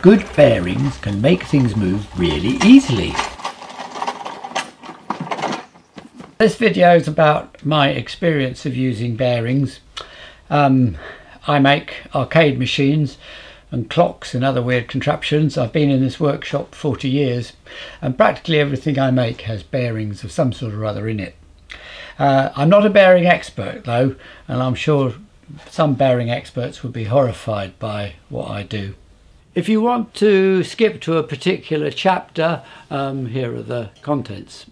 Good bearings can make things move really easily. This video is about my experience of using bearings. I make arcade machines and clocks and other weird contraptions. I've been in this workshop 40 years and practically everything I make has bearings of some sort or other in it. I'm not a bearing expert though, and I'm sure some bearing experts would be horrified by what I do. If you want to skip to a particular chapter, here are the contents.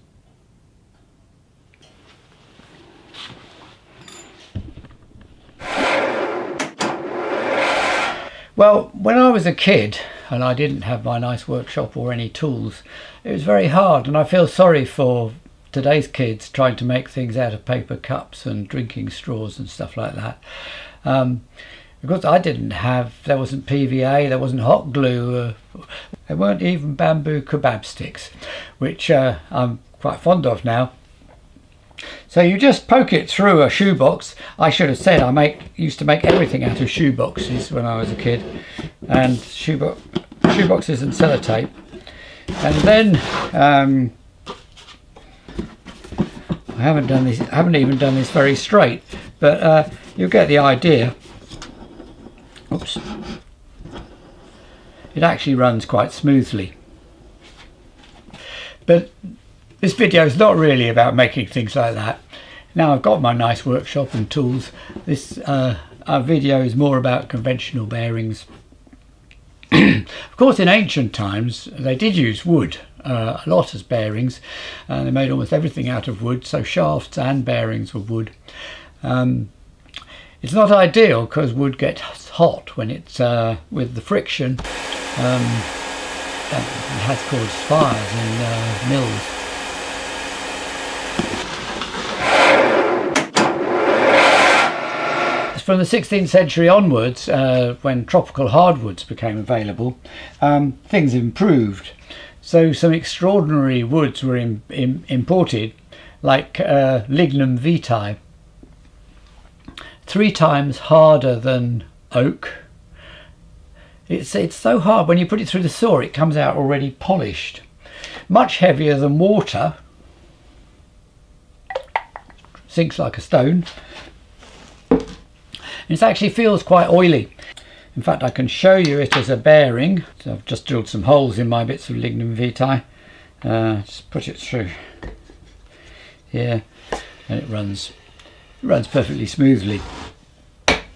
Well, when I was a kid and I didn't have my nice workshop or any tools, it was very hard, and I feel sorry for today's kids trying to make things out of paper cups and drinking straws and stuff like that. Because I didn't have, there wasn't PVA, there wasn't hot glue, there weren't even bamboo kebab sticks, which I'm quite fond of now. So you just poke it through a shoebox. I should have said I used to make everything out of shoeboxes when I was a kid, and shoeboxes and sellotape. And then I haven't even done this very straight, but you'll get the idea. Oops. It actually runs quite smoothly. But this video is not really about making things like that. Now I've got my nice workshop and tools. This our video is more about conventional bearings. Of course, in ancient times they did use wood a lot as bearings. They made almost everything out of wood, so shafts and bearings were wood. It's not ideal because wood gets hot when it's with the friction. It has caused fires in mills. From the 16th century onwards, when tropical hardwoods became available, things improved. So some extraordinary woods were imported, like Lignum vitae, 3 times harder than oak. It's so hard when you put it through the saw it comes out already polished. Much heavier than water, sinks like a stone. It actually feels quite oily. In fact, I can show you it as a bearing. So I've just drilled some holes in my bits of Lignum vitae. Just put it through here, and it runs perfectly smoothly.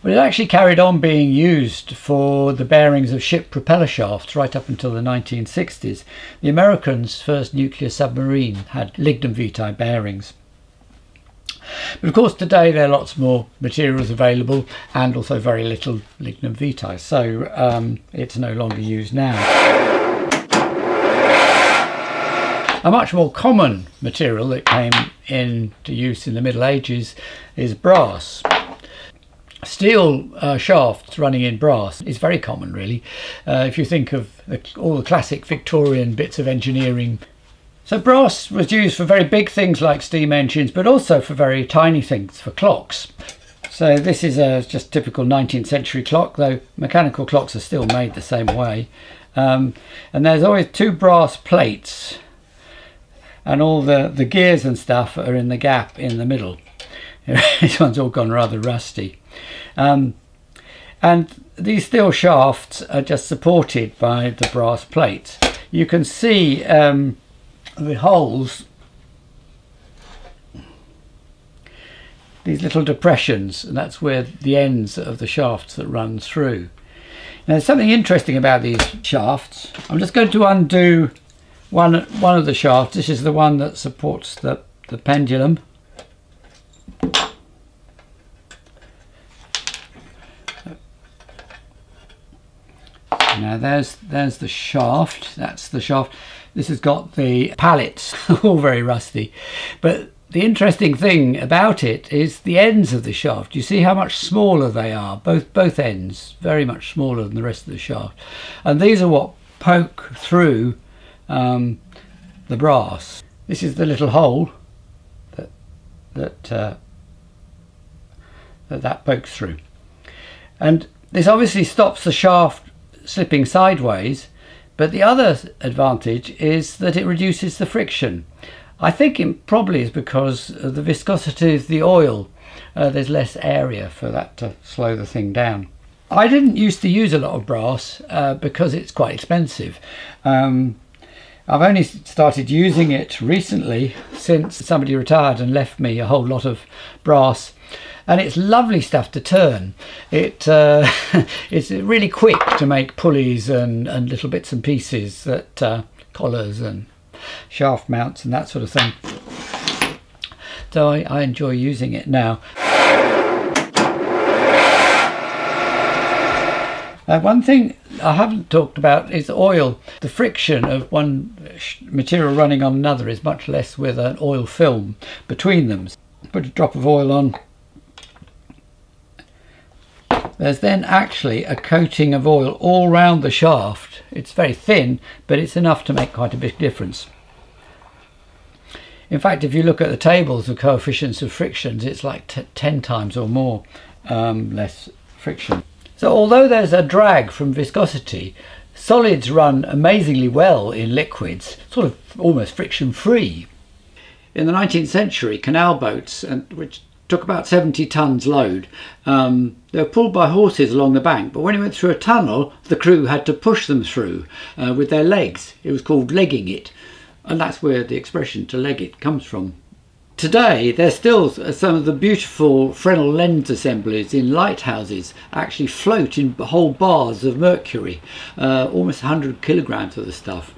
But it actually carried on being used for the bearings of ship propeller shafts right up until the 1960s. The Americans' first nuclear submarine had Lignum vitae bearings. But of course today there are lots more materials available and also very little Lignum vitae, so it's no longer used now. A much more common material that came into use in the Middle Ages is brass. Steel shafts running in brass is very common really, if you think of all the classic Victorian bits of engineering. So brass was used for very big things like steam engines, but also for very tiny things, for clocks. So this is a just typical 19th century clock, though mechanical clocks are still made the same way. And there's always 2 brass plates, and all the gears and stuff are in the gap in the middle. This one's all gone rather rusty. And these steel shafts are just supported by the brass plates. You can see the holes, these little depressions, and that's where the ends of the shafts that run through. Now there's something interesting about these shafts. I'm just going to undo one of the shafts. This is the one that supports the pendulum. Now there's the shaft. That's the shaft. This has got the pallets, all very rusty. But the interesting thing about it is the ends of the shaft. You see how much smaller they are, both ends, very much smaller than the rest of the shaft. And these are what poke through the brass. This is the little hole that pokes through. And this obviously stops the shaft slipping sideways, but the other advantage is that it reduces the friction. I think it probably is because of the viscosity of the oil. There's less area for that to slow the thing down. I didn't used to use a lot of brass because it's quite expensive. I've only started using it recently since somebody retired and left me a whole lot of brass, and it's lovely stuff to turn. It's really quick to make pulleys and little bits and pieces, that collars and shaft mounts and that sort of thing. So I enjoy using it now. One thing I haven't talked about is oil. The friction of one material running on another is much less with an oil film between them. Put a drop of oil on. There's then actually a coating of oil all round the shaft. It's very thin, but it's enough to make quite a big difference. In fact, if you look at the tables of coefficients of frictions, it's like 10 times or more less friction. So although there's a drag from viscosity, solids run amazingly well in liquids, sort of almost friction-free. In the 19th century, canal boats, which took about 70 tons load, they were pulled by horses along the bank, but when it went through a tunnel, the crew had to push them through with their legs. It was called legging it, and that's where the expression to leg it comes from. Today, there's still some of the beautiful Fresnel lens assemblies in lighthouses actually float in whole bars of mercury, almost 100 kilograms of the stuff.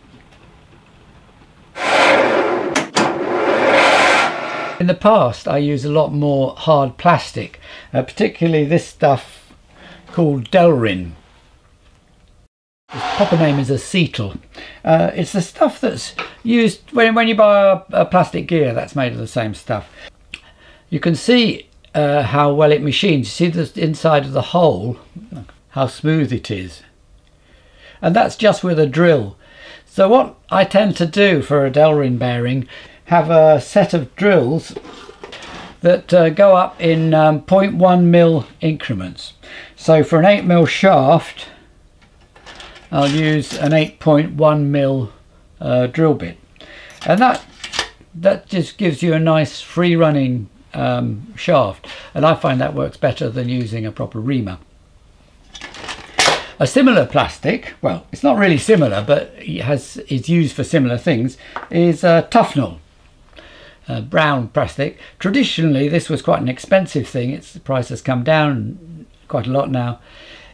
In the past, I used a lot more hard plastic, particularly this stuff called Delrin. Its proper name is acetal. It's the stuff that's used when you buy a plastic gear that's made of the same stuff. You can see how well it machines. You see the inside of the hole, how smooth it is. And that's just with a drill. So what I tend to do for a Delrin bearing, have a set of drills that go up in 0.1 mil increments. So for an 8 mil shaft, I'll use an 8.1 mil drill bit, and that just gives you a nice free running shaft, and I find that works better than using a proper reamer. A similar plastic, well, it's not really similar, but it's used for similar things, is Tufnol. Brown plastic. Traditionally this was quite an expensive thing. The price has come down quite a lot now.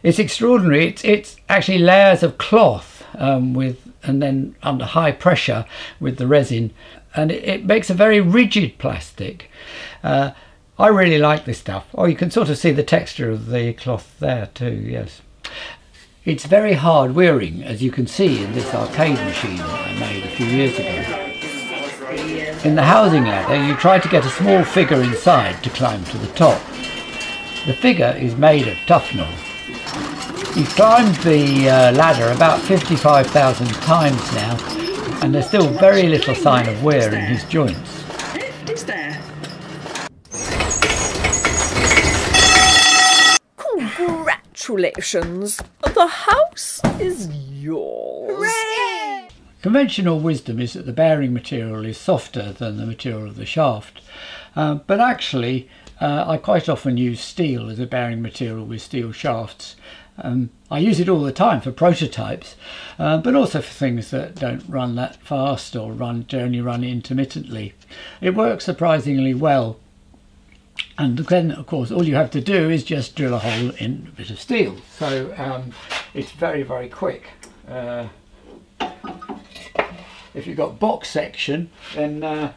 It's extraordinary. It's actually layers of cloth and then under high pressure with the resin, and it makes a very rigid plastic. I really like this stuff. Oh, you can sort of see the texture of the cloth there too, yes. It's very hard wearing, as you can see in this arcade machine that I made a few years ago. In the housing ladder, you try to get a small figure inside to climb to the top. The figure is made of Tufnol. He's climbed the ladder about 55,000 times now, and there's still very little sign of wear in his joints. Is there? Congratulations! The house is yours. Hooray! Conventional wisdom is that the bearing material is softer than the material of the shaft, but actually I quite often use steel as a bearing material with steel shafts. I use it all the time for prototypes, but also for things that don't run that fast or only run intermittently. It works surprisingly well, and then of course all you have to do is just drill a hole in a bit of steel, so it's very, very quick. If you've got box section, then you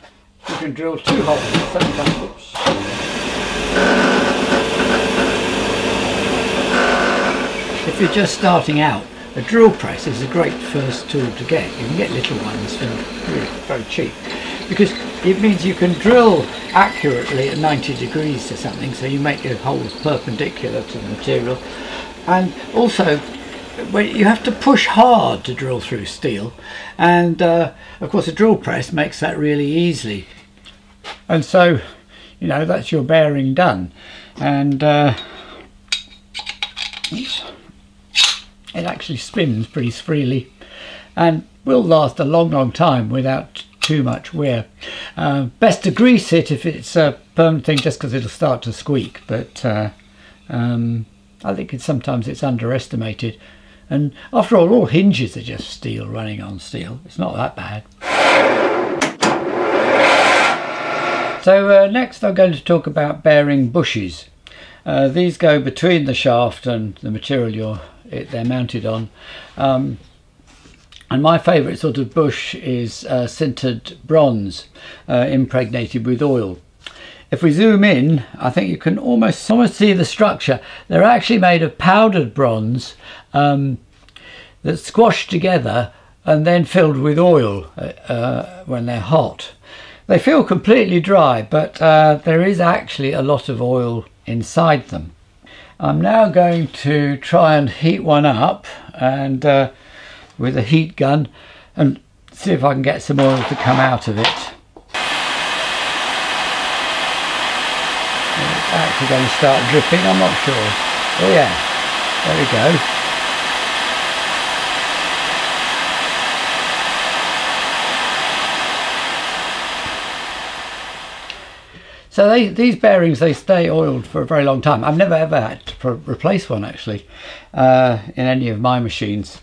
can drill 2 holes sometimes. Oops. If you're just starting out, a drill press is a great first tool to get. You can get little ones for really very cheap, because it means you can drill accurately at 90 degrees to something, so you make your holes perpendicular to the material. And also, you have to push hard to drill through steel, and of course a drill press makes that really easily. And so, you know, that's your bearing done. And it actually spins pretty freely and will last a long time without too much wear. Best to grease it if it's a permanent thing, just because it'll start to squeak, but I think sometimes it's underestimated. And after all hinges are just steel running on steel. It's not that bad. So next I'm going to talk about bearing bushes. These go between the shaft and the material they're mounted on. And my favourite sort of bush is sintered bronze impregnated with oil. If we zoom in, I think you can almost see the structure. They're actually made of powdered bronze that's squashed together and then filled with oil when they're hot. They feel completely dry, but there is actually a lot of oil inside them. I'm now going to try and heat one up and with a heat gun and see if I can get some oil to come out of it. It's actually going to start dripping, I'm not sure. Oh yeah, there we go. So these bearings, they stay oiled for a very long time. I've never ever had to replace one actually in any of my machines.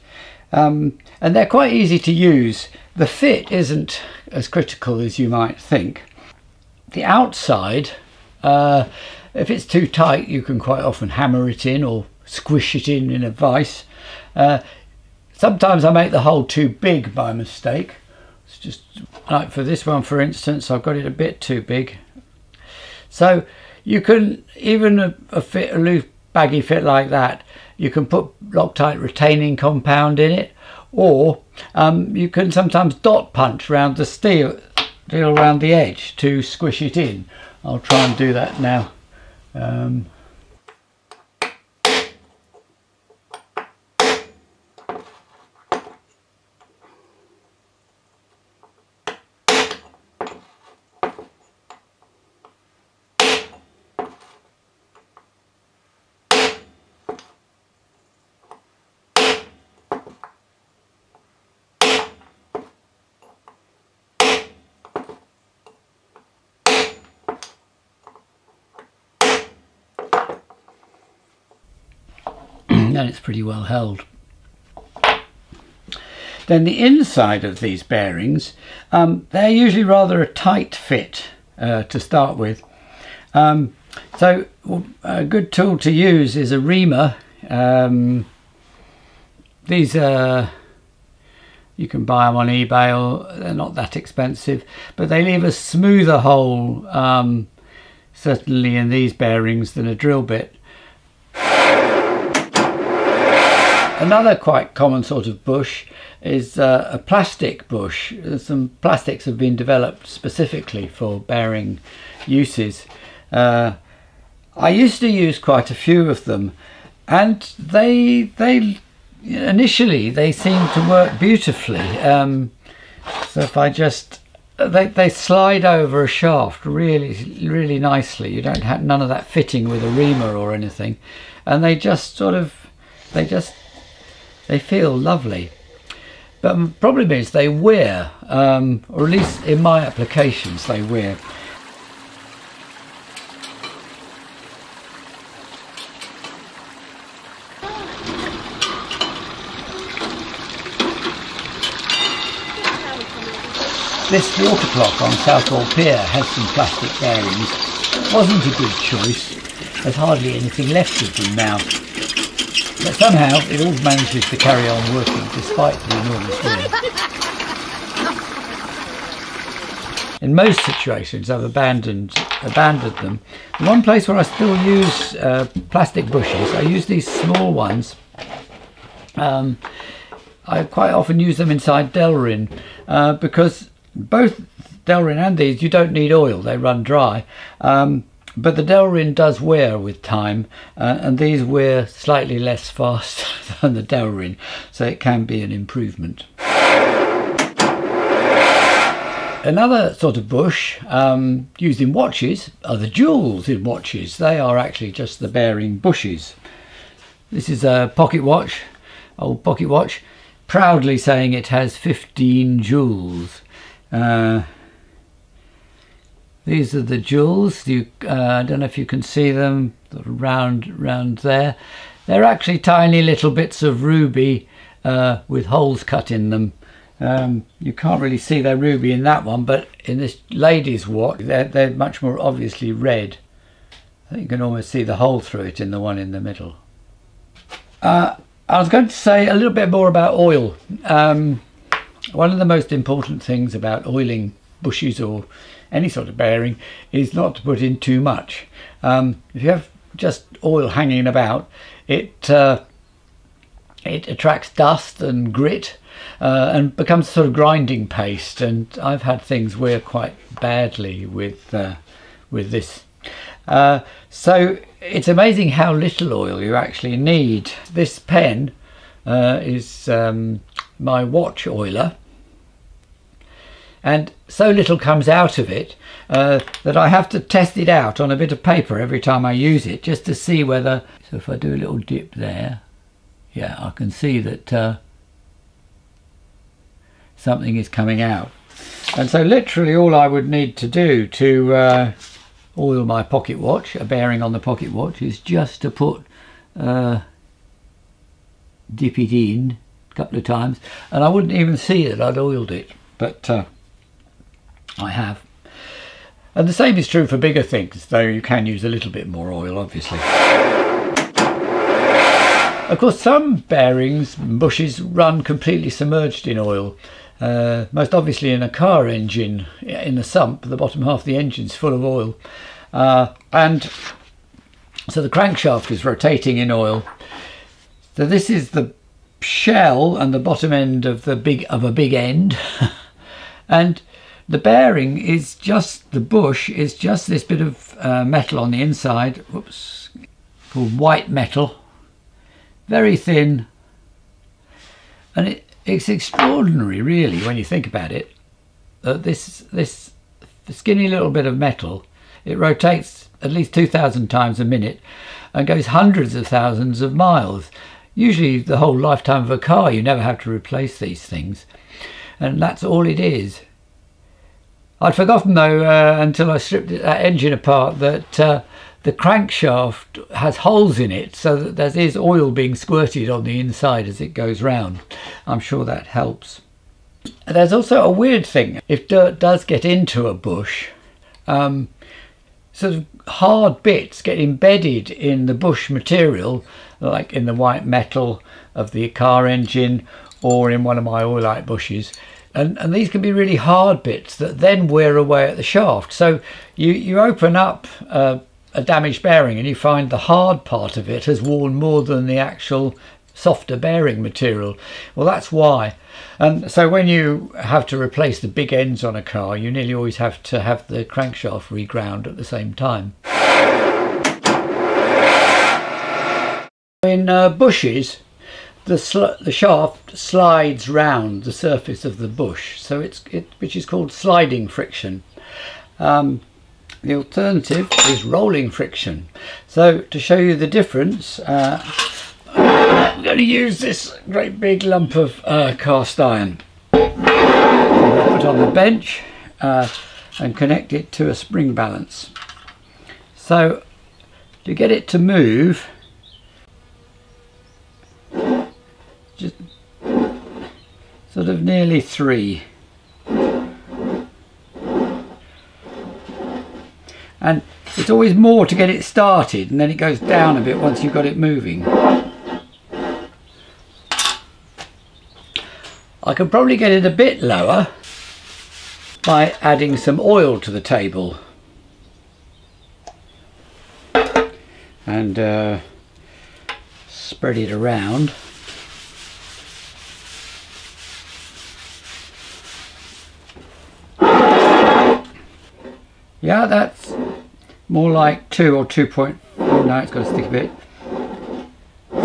And they're quite easy to use. The fit isn't as critical as you might think. The outside, if it's too tight, you can quite often hammer it in or squish it in a vise. Sometimes I make the hole too big by mistake. It's just like for this one, for instance, I've got it a bit too big. So you can, even a loose baggy fit like that, you can put Loctite retaining compound in it, or you can sometimes dot punch around the steel around the edge to squish it in. I'll try and do that now. And it's pretty well held. Then the inside of these bearings, they're usually rather a tight fit to start with. So a good tool to use is a reamer. These you can buy them on eBay, or they're not that expensive, but they leave a smoother hole certainly in these bearings than a drill bit. Another quite common sort of bush is a plastic bush. Some plastics have been developed specifically for bearing uses. I used to use quite a few of them, and they initially they seem to work beautifully. So if I just they slide over a shaft really nicely. You don't have none of that fitting with a reamer or anything, and they just sort of they feel lovely. But the problem is they wear, or at least in my applications they wear. This water clock on Southall Pier has some plastic bearings. Wasn't a good choice. There's hardly anything left of them now. But somehow it all manages to carry on working despite the enormous wear. In most situations I've abandoned them. The one place where I still use plastic bushes, I use these small ones. I quite often use them inside Delrin because both Delrin and these, you don't need oil, they run dry. But the Delrin does wear with time, and these wear slightly less fast than the Delrin, so it can be an improvement. Another sort of bush used in watches are the jewels in watches. They are actually just the bearing bushes. This is a pocket watch. old pocket watch, proudly saying it has 15 joules. These are the joules. I don't know if you can see them, round there. They're actually tiny little bits of ruby with holes cut in them. You can't really see their ruby in that one, but in this lady's watch, they're much more obviously red. I think you can almost see the hole through it in the one in the middle. I was going to say a little bit more about oil. One of the most important things about oiling bushes or any sort of bearing is not to put in too much. If you have just oil hanging about, it attracts dust and grit and becomes a sort of grinding paste, and I've had things wear quite badly with this. So it's amazing how little oil you actually need. This pen is my watch oiler, and so little comes out of it that I have to test it out on a bit of paper every time I use it, just to see whether. So if I do a little dip there, yeah, I can see that something is coming out. And so literally all I would need to do to oil my pocket watch, a bearing on the pocket watch, is just to put dip it in a couple of times, and I wouldn't even see that I'd oiled it, but I have. And the same is true for bigger things, though you can use a little bit more oil, obviously. Of course, some bearings, bushes, run completely submerged in oil. Most obviously in a car engine, in the sump, the bottom half of the engine's full of oil. And so the crankshaft is rotating in oil. So this is the shell and the bottom end of a big end. And the bearing is just, the bush is just this bit of metal on the inside, whoops, called white metal. Very thin, and it's extraordinary really when you think about it, that this skinny little bit of metal, it rotates at least 2,000 times a minute and goes hundreds of thousands of miles. Usually the whole lifetime of a car you never have to replace these things, and that's all it is. I'd forgotten though until I stripped that engine apart that the crankshaft has holes in it, so that there is oil being squirted on the inside as it goes round. I'm sure that helps. There's also a weird thing. If dirt does get into a bush, sort of hard bits get embedded in the bush material, like in the white metal of the car engine or in one of my oilite bushes. And these can be really hard bits that then wear away at the shaft. So you open up a damaged bearing and you find the hard part of it has worn more than the actual softer bearing material. Well, that's why. And so when you have to replace the big ends on a car, you nearly always have to have the crankshaft reground at the same time. In bushes, the shaft slides round the surface of the bush, so which is called sliding friction. The alternative is rolling friction. So to show you the difference, I'm going to use this great big lump of cast iron. I'm going to put on the bench and connect it to a spring balance. So to get it to move, just sort of nearly 3. And it's always more to get it started, and then it goes down a bit once you've got it moving. I can probably get it a bit lower by adding some oil to the table. And spread it around. Yeah, that's more like 2 or 2.0. No, it's got to stick a bit.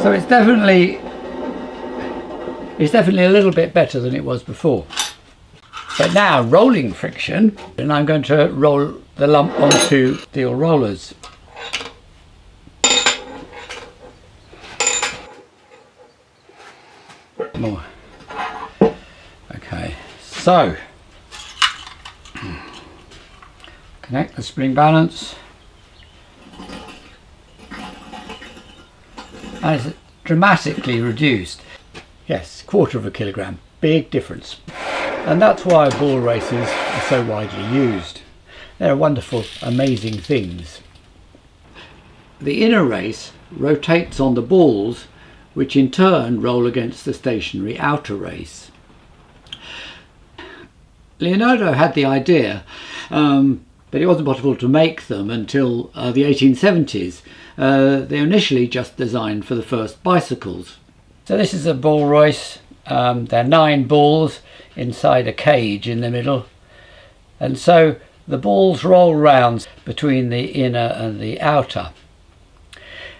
So it's definitely a little bit better than it was before. But now rolling friction, and I'm going to roll the lump onto steel rollers. more. Okay, so connect the spring balance, and it's dramatically reduced. Yes, 1/4 of a kilogram, big difference. And that's why ball races are so widely used. They're wonderful, amazing things. The inner race rotates on the balls, which in turn roll against the stationary outer race. Leonardo had the idea, but it wasn't possible to make them until the 1870s. They were initially just designed for the first bicycles. So this is a ball race. There are 9 balls inside a cage in the middle, and so the balls roll round between the inner and the outer,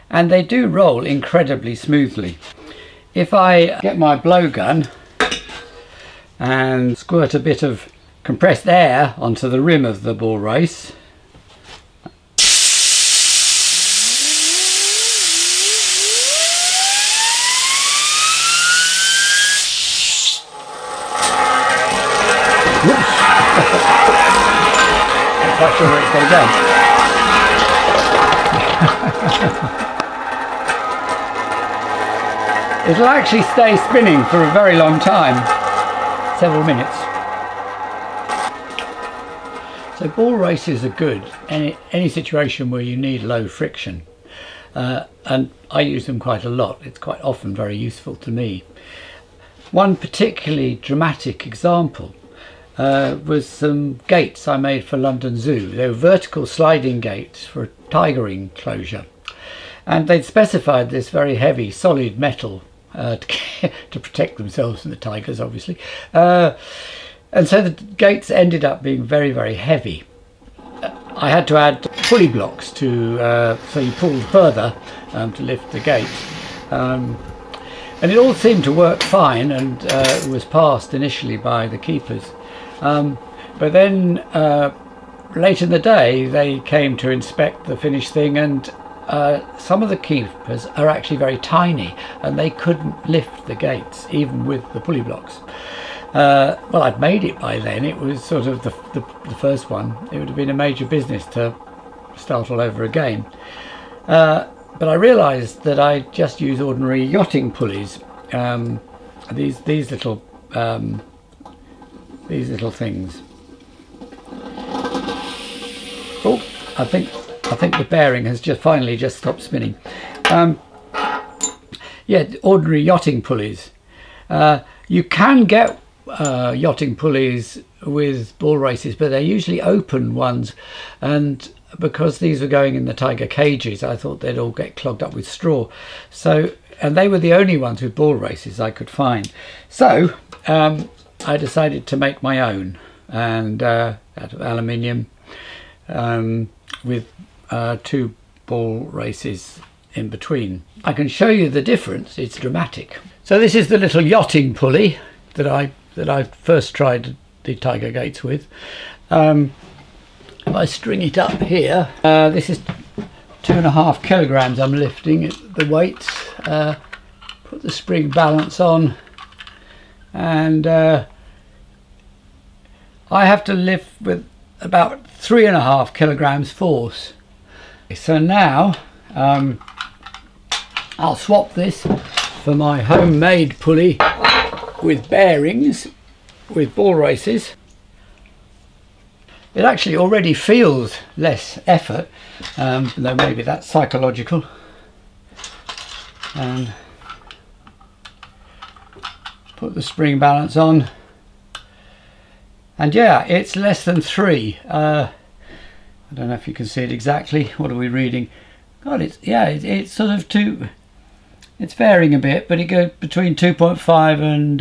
and they do roll incredibly smoothly. If I get my blowgun and squirt a bit of compressed air onto the rim of the ball race, I'm not sure where it's going to go. It'll actually stay spinning for a very long time, several minutes. So ball races are good in any situation where you need low friction, and I use them quite a lot. It's quite often very useful to me. One particularly dramatic example was some gates I made for London Zoo. They were vertical sliding gates for a tiger enclosure, and they'd specified this very heavy solid metal to protect themselves from the tigers, obviously, and so the gates ended up being very, very heavy. I had to add pulley blocks to so you pulled further to lift the gate, and it all seemed to work fine, and it was passed initially by the keepers. But then late in the day they came to inspect the finished thing, and some of the keepers are actually very tiny and they couldn't lift the gates even with the pulley blocks. Well, I'd made it by then. It was sort of the first one. It would have been a major business to start all over again. But I realised that I just use ordinary yachting pulleys. These little things. Oh, I think the bearing has finally stopped spinning. Yeah, ordinary yachting pulleys. You can get yachting pulleys with ball races, but they're usually open ones, and because these were going in the tiger cages, I thought they'd all get clogged up with straw. So, and they were the only ones with ball races I could find. So I decided to make my own, and out of aluminium, with 2 ball races in between. I can show you the difference. It's dramatic. So this is the little yachting pulley that I first tried the tiger gates with. If I string it up here, this is 2.5 kilograms I'm lifting the weight. Put the spring balance on, and I have to lift with about 3.5 kilograms force. So now I'll swap this for my homemade pulley with bearings, with ball races. It actually already feels less effort, though maybe that's psychological. And put the spring balance on, and yeah, it's less than 3. I don't know if you can see it exactly. What are we reading? God, it's sort of 2. It's varying a bit, but it goes between 2.5 and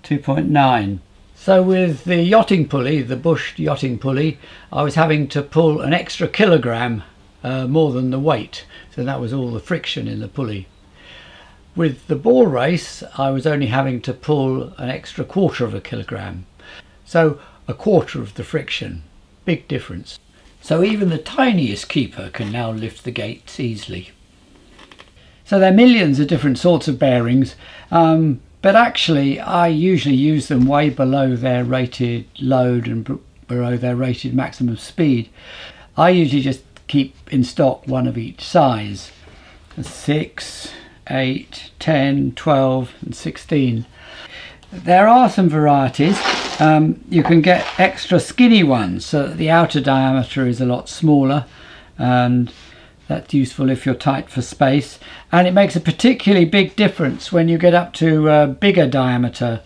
2.9. So with the yachting pulley, the bushed yachting pulley, I was having to pull an extra kilogram more than the weight. So that was all the friction in the pulley. With the ball race, I was only having to pull an extra 1/4 of a kilogram. So 1/4 of the friction. Big difference. So even the tiniest keeper can now lift the gates easily. So there are millions of different sorts of bearings, but but actually I usually use them way below their rated load and below their rated maximum speed. I usually just keep in stock one of each size: 6, 8, 10, 12 and 16. There are some varieties. You can get extra skinny ones so that the outer diameter is a lot smaller, and that's useful if you're tight for space, and it makes a particularly big difference when you get up to bigger diameter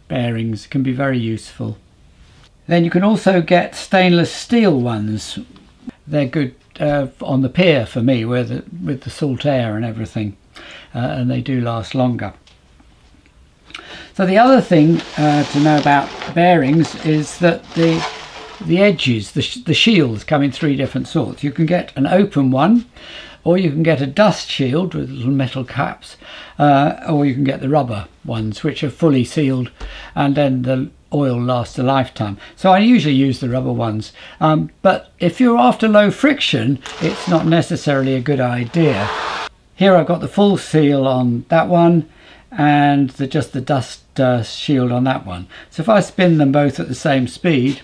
bearings. It can be very useful. Then you can also get stainless steel ones. They're good on the pier for me, with the salt air and everything, and they do last longer. So the other thing to know about bearings is that the edges, the shields, come in 3 different sorts. You can get an open one, or you can get a dust shield with little metal caps, or you can get the rubber ones, which are fully sealed, and then the oil lasts a lifetime. So I usually use the rubber ones, but if you're after low friction, it's not necessarily a good idea. Here I've got the full seal on that one, and just the dust shield on that one. So if I spin them both at the same speed,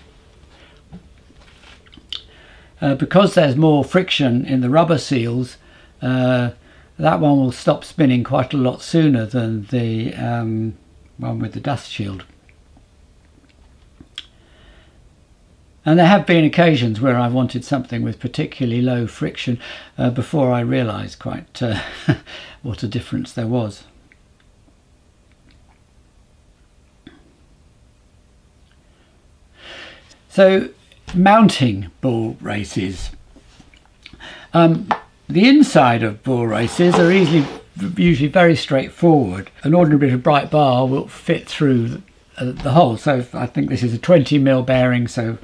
because there's more friction in the rubber seals, that one will stop spinning quite a lot sooner than the one with the dust shield. And there have been occasions where I wanted something with particularly low friction before I realised quite what a difference there was. So, mounting bull races. The inside of bull races are usually very straightforward. An ordinary bit of bright bar will fit through the hole. So I think this is a 20mm bearing, so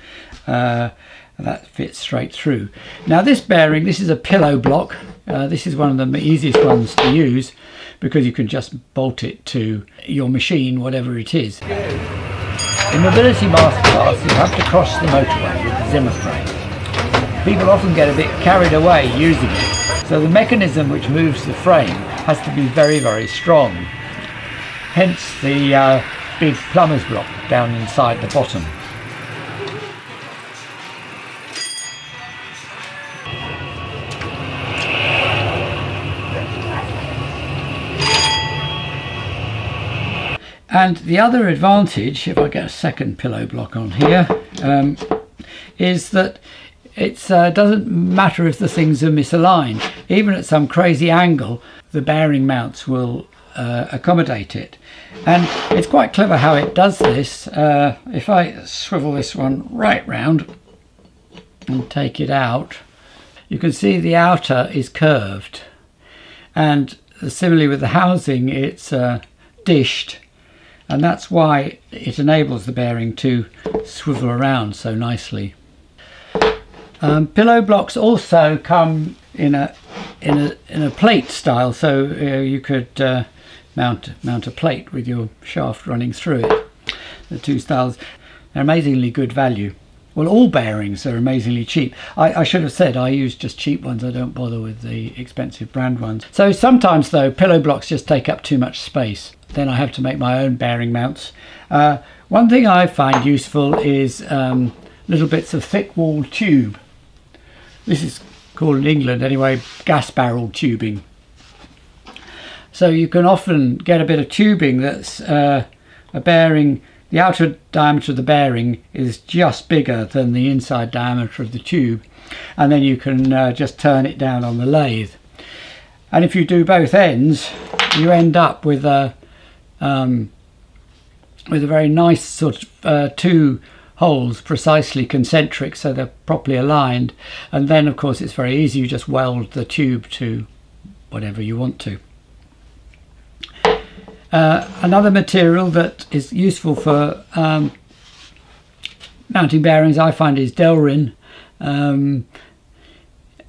that fits straight through. Now this bearing, this is a pillow block. This is one of the easiest ones to use because you can just bolt it to your machine, whatever it is. In mobility masterclass, you have to cross the motorway with the Zimmer frame. People often get a bit carried away using it, so the mechanism which moves the frame has to be very, very strong. Hence the big plumber's block down inside the bottom. And the other advantage, if I get a second pillow block on here, is that it doesn't matter if the things are misaligned. Even at some crazy angle, the bearing mounts will accommodate it. And it's quite clever how it does this. If I swivel this one right round and take it out, you can see the outer is curved. And similarly with the housing, it's dished. And that's why it enables the bearing to swivel around so nicely. Pillow blocks also come in a plate style, so you could mount a plate with your shaft running through it. The two styles, they're amazingly good value. Well, all bearings are amazingly cheap. I should have said I use just cheap ones. I don't bother with the expensive brand ones. So sometimes though, pillow blocks just take up too much space. Then I have to make my own bearing mounts. One thing I find useful is little bits of thick walled tube. This is called in England anyway, gas barrel tubing. So you can often get a bit of tubing that's a bearing, the outer diameter of the bearing is just bigger than the inside diameter of the tube, and then you can just turn it down on the lathe. And if you do both ends, you end up with a very nice sort of two holes, precisely concentric, so they're properly aligned. And then of course it's very easy, you just weld the tube to whatever you want to. Another material that is useful for mounting bearings I find is Delrin, and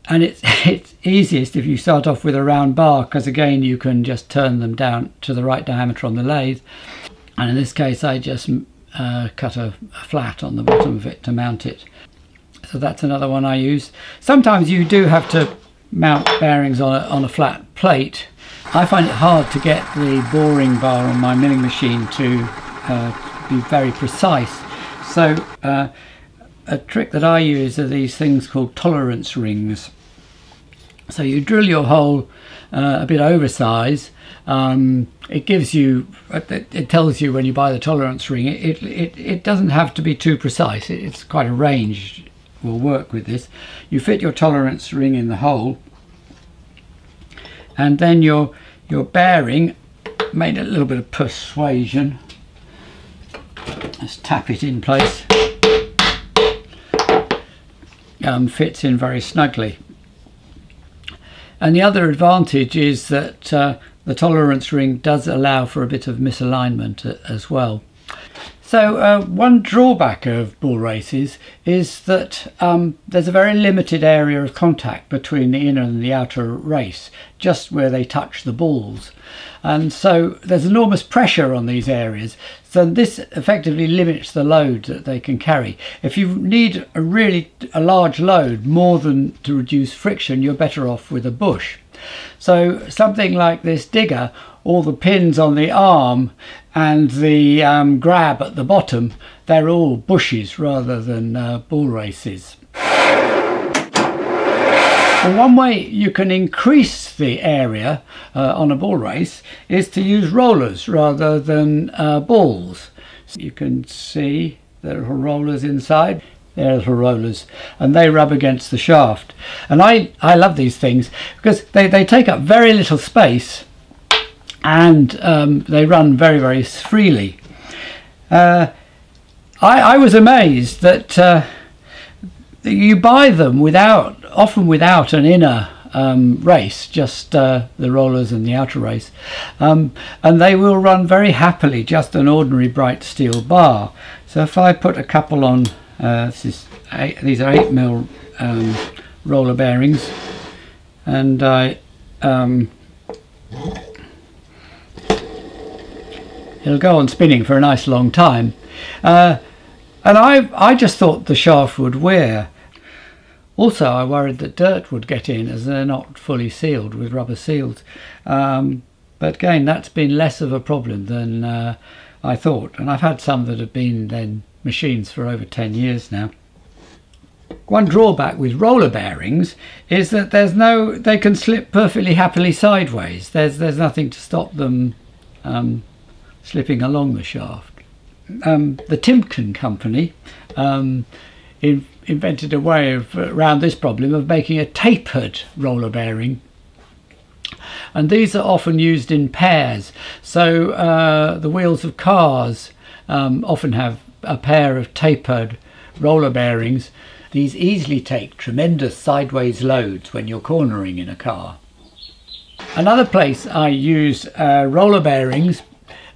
it's easiest if you start off with a round bar, because again you can just turn them down to the right diameter on the lathe. And in this case I just cut a flat on the bottom of it to mount it. So that's another one I use. Sometimes you do have to mount bearings on a flat plate, I find it hard to get the boring bar on my milling machine to be very precise. So a trick that I use are these things called tolerance rings. So you drill your hole a bit oversize. It gives you, it tells you when you buy the tolerance ring, it doesn't have to be too precise. It's quite a range will work with this. You fit your tolerance ring in the hole, and then your bearing, made a little bit of persuasion. Let's tap it in place. Fits in very snugly. And the other advantage is that the tolerance ring does allow for a bit of misalignment as well. So one drawback of bull races is that there's a very limited area of contact between the inner and the outer race, just where they touch the balls. And so there's enormous pressure on these areas. So this effectively limits the load that they can carry. If you need a large load, more than to reduce friction, you're better off with a bush. So something like this digger, all the pins on the arm and the grab at the bottom, they're all bushes rather than bull races. Well, one way you can increase the area on a bull race is to use rollers rather than balls. So you can see the little rollers inside. They're little rollers, and they rub against the shaft. And I love these things because they take up very little space, and they run very, very freely. I was amazed that you buy them often without an inner race, just the rollers and the outer race, and they will run very happily, just an ordinary bright steel bar. So if I put a couple on, these are 8mm roller bearings, and it'll go on spinning for a nice long time, and I just thought the shaft would wear. Also, I worried that dirt would get in, as they're not fully sealed with rubber seals. But again, that's been less of a problem than I thought. And I've had some that have been then machines for over 10 years now. One drawback with roller bearings is that they can slip perfectly happily sideways. There's nothing to stop them slipping along the shaft. The Timken company invented a way around this problem of making a tapered roller bearing, and these are often used in pairs. So the wheels of cars often have a pair of tapered roller bearings. These easily take tremendous sideways loads when you're cornering in a car. Another place I use roller bearings,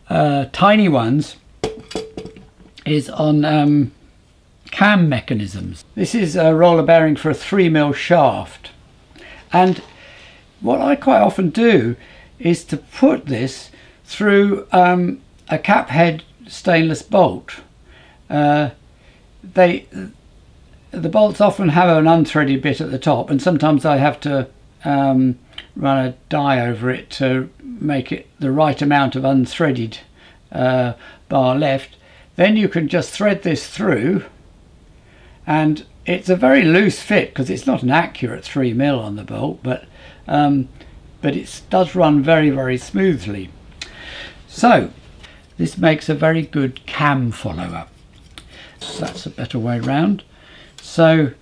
tiny ones, is on cam mechanisms. This is a roller bearing for a 3mm shaft, and what I quite often do is to put this through a cap head stainless bolt. The bolts often have an unthreaded bit at the top, and sometimes I have to run a die over it to make it the right amount of unthreaded bar left. Then you can just thread this through, and it's a very loose fit because it's not an accurate 3mm on the bolt, but it does run very, very smoothly. So this makes a very good cam follower. So that's a better way round. So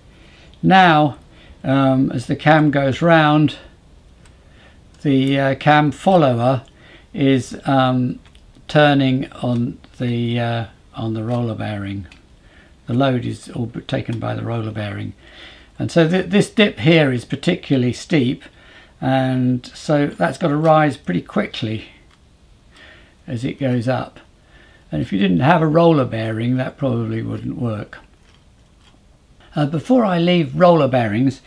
now as the cam goes round, the cam follower is turning on the roller bearing. The load is all taken by the roller bearing, and so this dip here is particularly steep, and so that's got to rise pretty quickly as it goes up, and if you didn't have a roller bearing, that probably wouldn't work. Before I leave roller bearings,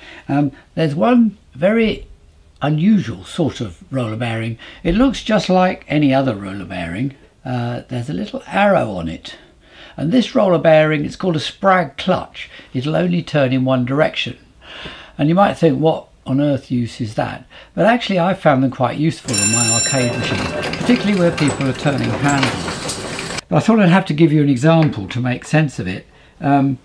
there's one very unusual sort of roller bearing. It looks just like any other roller bearing. There's a little arrow on it, and this roller bearing, it's called a sprag clutch. It'll only turn in one direction, and you might think, what on earth use is that? But actually I found them quite useful in my arcade machines, particularly where people are turning handles. But I thought I'd have to give you an example to make sense of it. I'm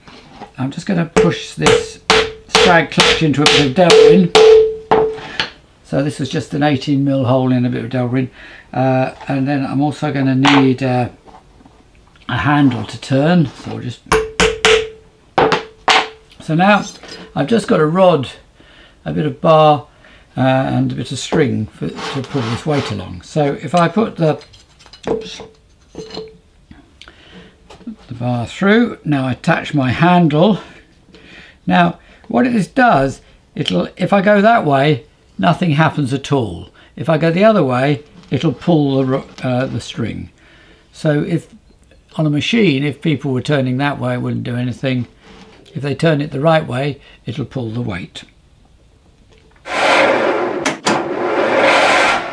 just going to push this strag clutch into a bit of Delrin. So this is just an 18mm hole in a bit of Delrin. And then I'm also going to need a handle to turn. So we'll just... So now I've just got a rod, a bit of bar and a bit of string to pull this weight along. So if I put the bar through, now I attach my handle. Now what this does, if I go that way, nothing happens at all. If I go the other way, it'll pull the string. So if on a machine, if people were turning that way, it wouldn't do anything. If they turn it the right way, it'll pull the weight.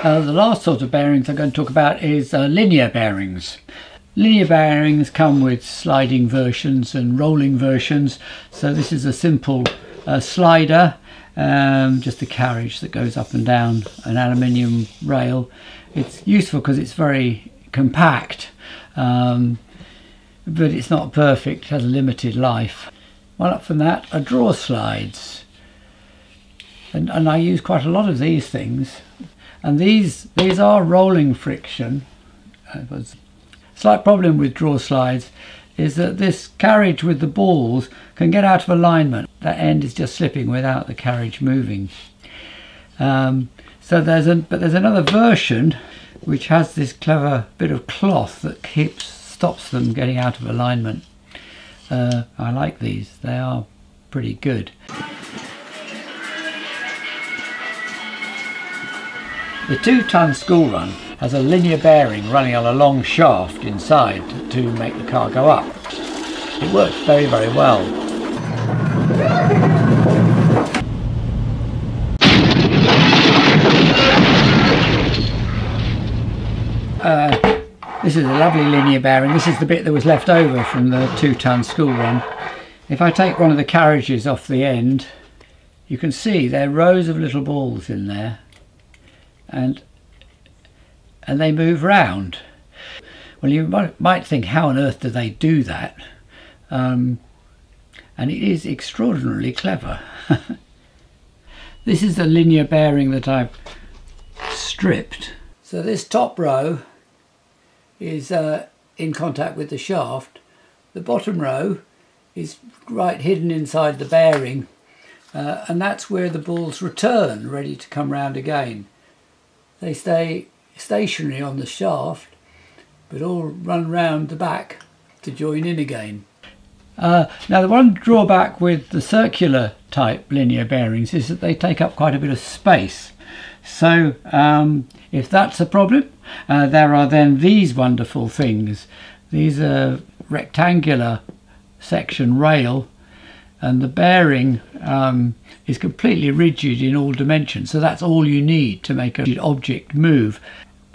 The last sort of bearings I'm going to talk about is linear bearings. Linear bearings come with sliding versions and rolling versions. So this is a simple slider, just a carriage that goes up and down an aluminium rail. It's useful because it's very compact, but it's not perfect, it has a limited life. One up from that are draw slides, and I use quite a lot of these things, and these are rolling friction. Slight problem with draw slides is that this carriage with the balls can get out of alignment. That end is just slipping without the carriage moving. So there's another version which has this clever bit of cloth that stops them getting out of alignment. I like these, they are pretty good. The 2-ton school run has a linear bearing running on a long shaft inside to make the car go up. It works very, very well. This is a lovely linear bearing. This is the bit that was left over from the 2-ton school run. If I take one of the carriages off the end, you can see there are rows of little balls in there, and they move round. Well, you might think, how on earth do they do that? And it is extraordinarily clever. This is the linear bearing that I've stripped. So this top row is in contact with the shaft. The bottom row is right hidden inside the bearing, and that's where the balls return, ready to come round again. They stay stationary on the shaft, but all run round the back to join in again. Now the one drawback with the circular type linear bearings is that they take up quite a bit of space. So if that's a problem, there are then these wonderful things. These are rectangular section rail, and the bearing is completely rigid in all dimensions, so that's all you need to make an object move.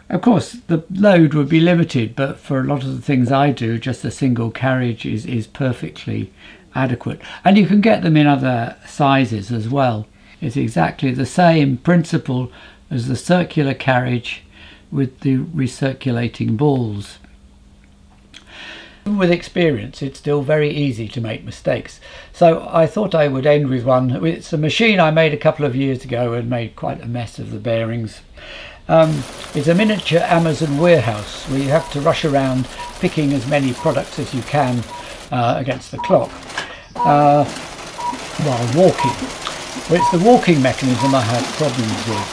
Of course the load would be limited, but for a lot of the things I do, just a single carriage is perfectly adequate, and you can get them in other sizes as well. It's exactly the same principle as the circular carriage with the recirculating balls. With experience, it's still very easy to make mistakes. So I thought I would end with one. It's a machine I made a couple of years ago and made quite a mess of the bearings. It's a miniature Amazon warehouse where you have to rush around picking as many products as you can against the clock while walking. Well, it's the walking mechanism I had problems with.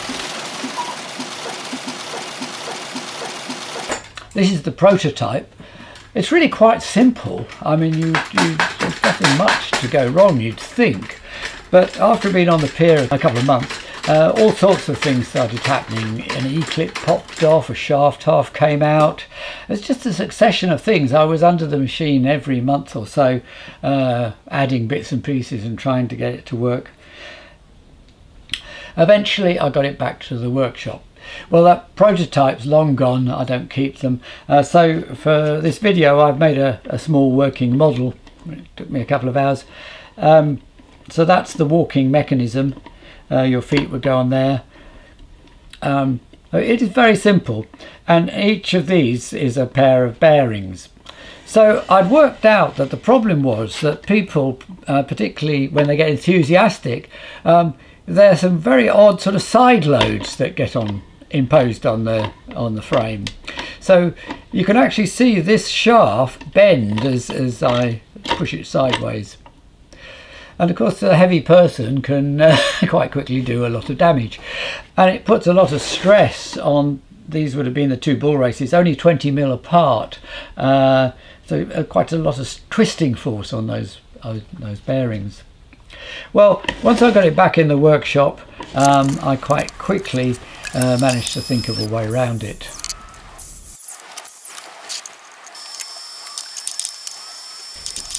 This is the prototype. It's really quite simple. I mean, there's nothing much to go wrong, you'd think. But after being on the pier a couple of months, all sorts of things started happening. An E-clip popped off, a shaft half came out. It's just a succession of things. I was under the machine every month or so, adding bits and pieces and trying to get it to work. Eventually I got it back to the workshop. Well, that prototype's long gone, I don't keep them. So for this video I've made a small working model. It took me a couple of hours. So that's the walking mechanism. your feet would go on there. It is very simple, and each of these is a pair of bearings. So I'd worked out that the problem was that people, particularly when they get enthusiastic, there's some very odd sort of side loads that get imposed on the frame. So you can actually see this shaft bend as I push it sideways. And of course a heavy person can quite quickly do a lot of damage, and it puts a lot of stress on. These would have been the two bull races, only 20 mil apart, so quite a lot of twisting force on those bearings. Well, once I got it back in the workshop, I quite quickly managed to think of a way around it.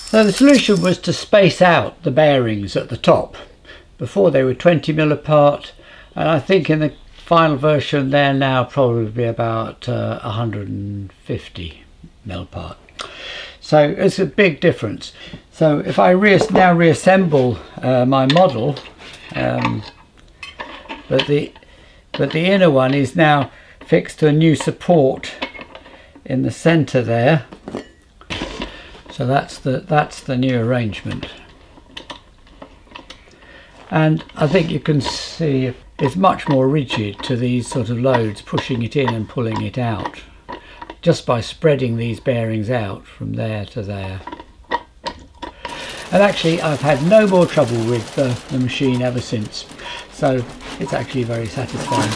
So the solution was to space out the bearings at the top. Before they were 20 mil apart, and I think in the final version they're now probably about 150 mil apart. So it's a big difference. So if I now reassemble my model, but the inner one is now fixed to a new support in the center there. So that's the new arrangement, and I think you can see it's much more rigid to these sort of loads, pushing it in and pulling it out, just by spreading these bearings out from there to there. And actually I've had no more trouble with the machine ever since, so it's actually very satisfying.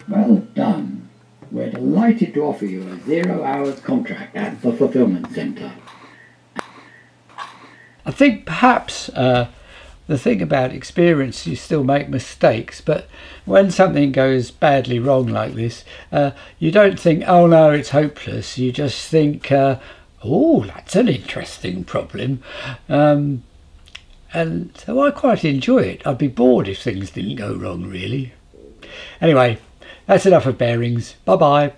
Well done. We're delighted to offer you a 0 hours contract at the fulfillment centre. I think perhaps the thing about experience, you still make mistakes, but when something goes badly wrong like this, you don't think, oh no, it's hopeless. You just think, oh, that's an interesting problem. And so I quite enjoy it. I'd be bored if things didn't go wrong, really. Anyway, that's enough of bearings. Bye bye.